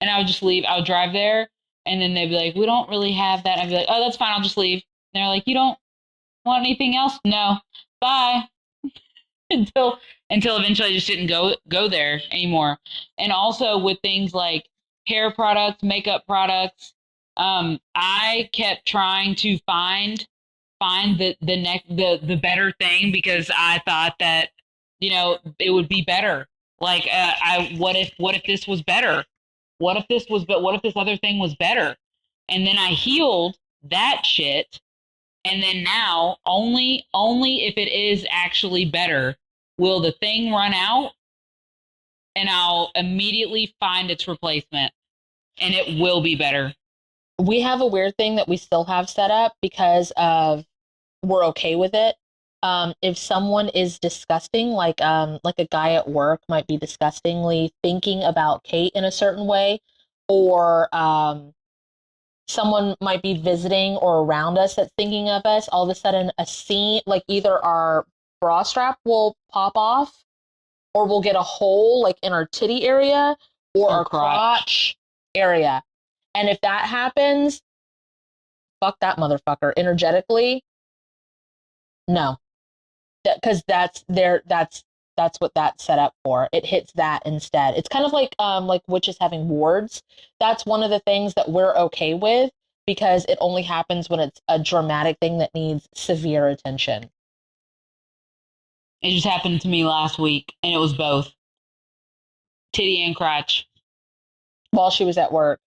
And I would just leave. I would drive there, and then they'd be like, we don't really have that. I'd be like, oh, that's fine. I'll just leave. And they're like, you don't want anything else? No. Bye. until eventually I just didn't go there anymore. And also with things like hair products, makeup products, I kept trying to find the better thing, because I thought that, it would be better. Like, what if this was better? What if this other thing was better? And then I healed that shit. And then now, only if it is actually better will the thing run out, and I'll immediately find its replacement, and it will be better. We have a weird thing that we still have set up because of we're okay with it. If someone is disgusting, like a guy at work might be disgustingly thinking about Kate in a certain way, or someone might be visiting or around us that's thinking of us, all of a sudden a scene, like either our bra strap will pop off, or we'll get a hole like in our titty area or our crotch area. And if that happens, fuck that motherfucker. Energetically, no. Because that's what that's set up for. It hits that instead. It's kind of like witches having wards. That's one of the things that we're okay with, because it only happens when it's a dramatic thing that needs severe attention. It just happened to me last week, and it was both titty and crotch while she was at work.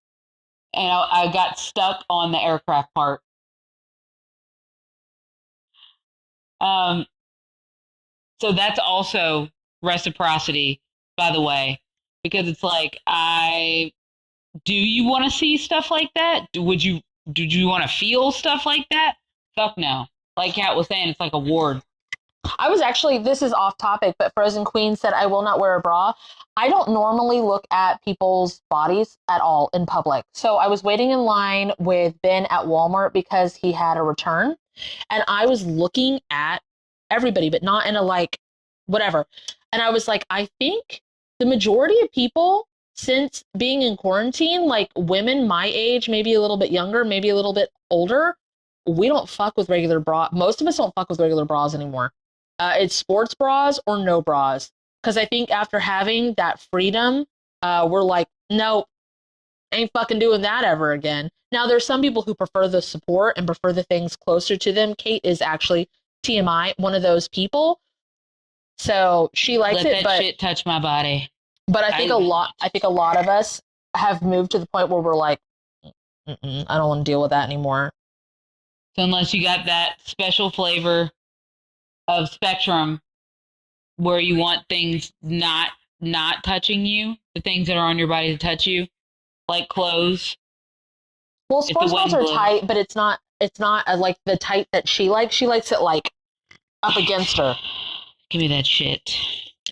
And I got stuck on the aircraft part. So that's also reciprocity, by the way, because it's like, do you want to see stuff like that? Did you want to feel stuff like that? Fuck no. Like Kat was saying, it's like a ward. I was actually, this is off topic, but Frozen Queen said, I will not wear a bra. I don't normally look at people's bodies at all in public. So I was waiting in line with Ben at Walmart because he had a return. And I was looking at everybody, but not in a like, whatever. And I was like, I think the majority of people, since being in quarantine, like women my age, maybe a little bit younger, maybe a little bit older, we don't fuck with regular bra. Most of us don't fuck with regular bras anymore. It's sports bras or no bras. Because I think after having that freedom, we're like, nope, ain't fucking doing that ever again. Now, there's some people who prefer the support and prefer the things closer to them. Kate is actually, TMI, one of those people. So she likes it, but shit touch my body. But I think a lot of us have moved to the point where we're like, I don't want to deal with that anymore. So unless you got that special flavor of spectrum where you want things not touching you, the things that are on your body to touch you, like clothes. Well, sports bras are tight, but it's not like the tight that she likes. She likes it like up against her. Give me that shit.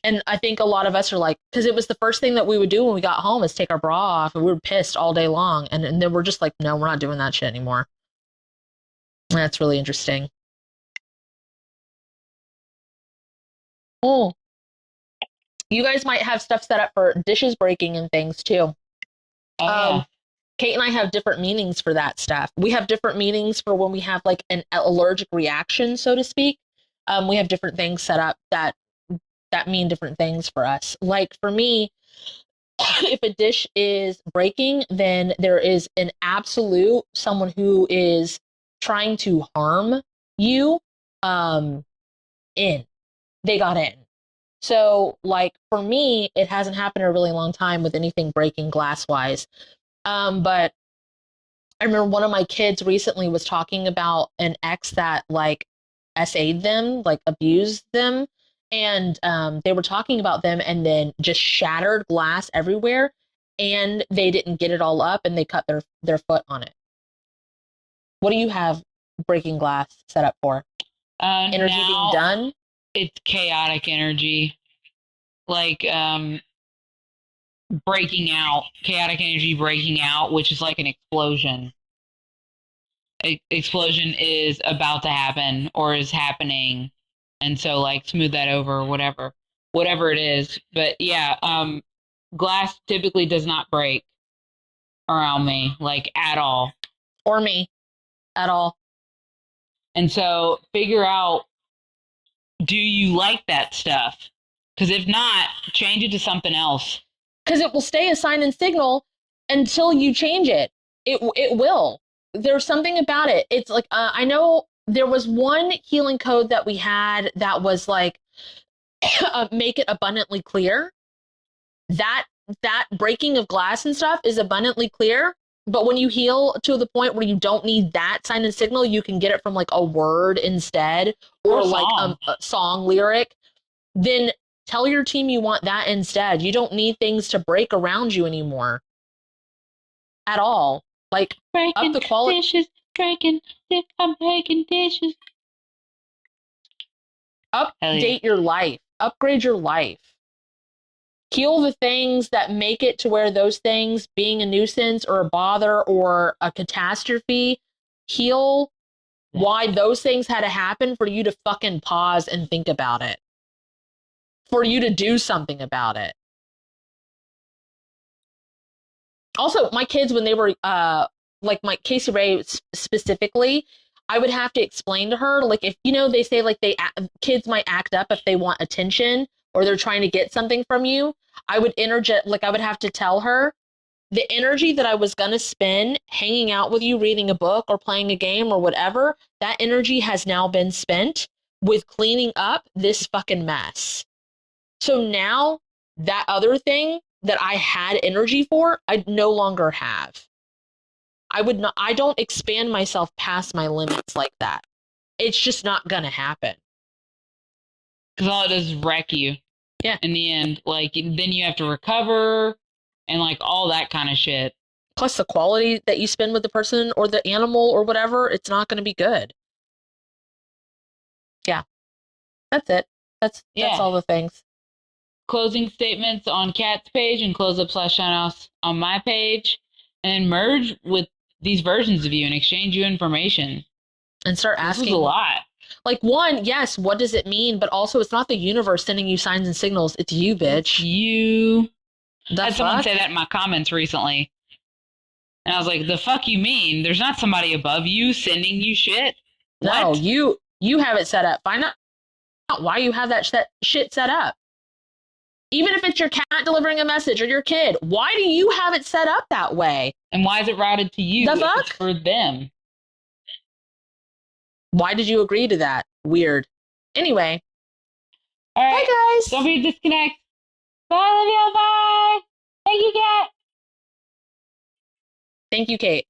And I think a lot of us are like, because it was the first thing that we would do when we got home is take our bra off, and we were pissed all day long. And then we're just like, no, we're not doing that shit anymore. And that's really interesting. Oh, you guys might have stuff set up for dishes breaking and things too. Yeah. Kate and I have different meanings for that stuff. We have different meanings for when we have like an allergic reaction, so to speak. We have different things set up that mean different things for us. Like for me, if a dish is breaking, then there is an absolute someone who is trying to harm you in. They got in. So like for me, it hasn't happened in a really long time with anything breaking glass wise. But I remember one of my kids recently was talking about an ex that like SA'd them, like abused them. And they were talking about them and then just shattered glass everywhere. And they didn't get it all up and they cut their foot on it. What do you have breaking glass set up for? Energy being done? It's chaotic energy. Like breaking out, chaotic energy breaking out, which is like an explosion. Explosion is about to happen or is happening, and so like smooth that over, whatever it is. But yeah, glass typically does not break around me, like at all, or me at all. And so figure out, do you like that stuff? Because if not, change it to something else. Because it will stay a sign and signal until you change it. It will. There's something about it. It's like, I know there was one healing code that we had that was like, make it abundantly clear. That breaking of glass and stuff is abundantly clear. But when you heal to the point where you don't need that sign and signal, you can get it from like a word instead, or like a song lyric. Then tell your team you want that instead. You don't need things to break around you anymore. At all. Like, breaking up the quality. Dishes, I'm breaking dishes. Update your life. Upgrade your life. Heal the things that make it to where those things being a nuisance or a bother or a catastrophe, heal why those things had to happen for you to fucking pause and think about it. For you to do something about it. Also, my kids, when they were, like my Casey Ray specifically, I would have to explain to her, like, if, you know, they say like kids might act up if they want attention or they're trying to get something from you. I would I would have to tell her the energy that I was going to spend hanging out with you, reading a book or playing a game or whatever, that energy has now been spent with cleaning up this fucking mess. So now that other thing that I had energy for, I no longer have. I don't expand myself past my limits like that. It's just not gonna happen. Because all it does is wreck you. Yeah. In the end, like, then you have to recover and like all that kind of shit. Plus the quality that you spend with the person or the animal or whatever, it's not gonna be good. Yeah. That's it. That's all the things. Closing statements on Kat's page and close up / shoutouts on my page, and merge with these versions of you and exchange you information. And start asking. This is a lot. Like, one, yes, what does it mean? But also, it's not the universe sending you signs and signals. It's you, bitch. It's you. I had someone say that in my comments recently. And I was like, the fuck you mean? There's not somebody above you sending you shit? No, you have it set up. Find out why you have that shit set up. Even if it's your cat delivering a message or your kid, why do you have it set up that way? And why is it routed to you? The fuck? It's for them. Why did you agree to that? Weird. Anyway. All right. Bye, guys. Don't be disconnect. Bye, Olivia. Bye. Thank you, Kat. Thank you, Kate.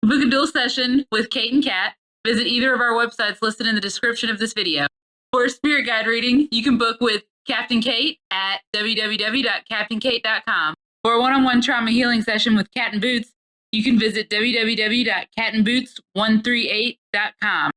Book a dual session with Kate and Kat. Visit either of our websites listed in the description of this video. For a spirit guide reading, you can book with Captain Kate at www.captainkate.com. For a one-on-one trauma healing session with Cat and Boots, you can visit www.catandboots138.com.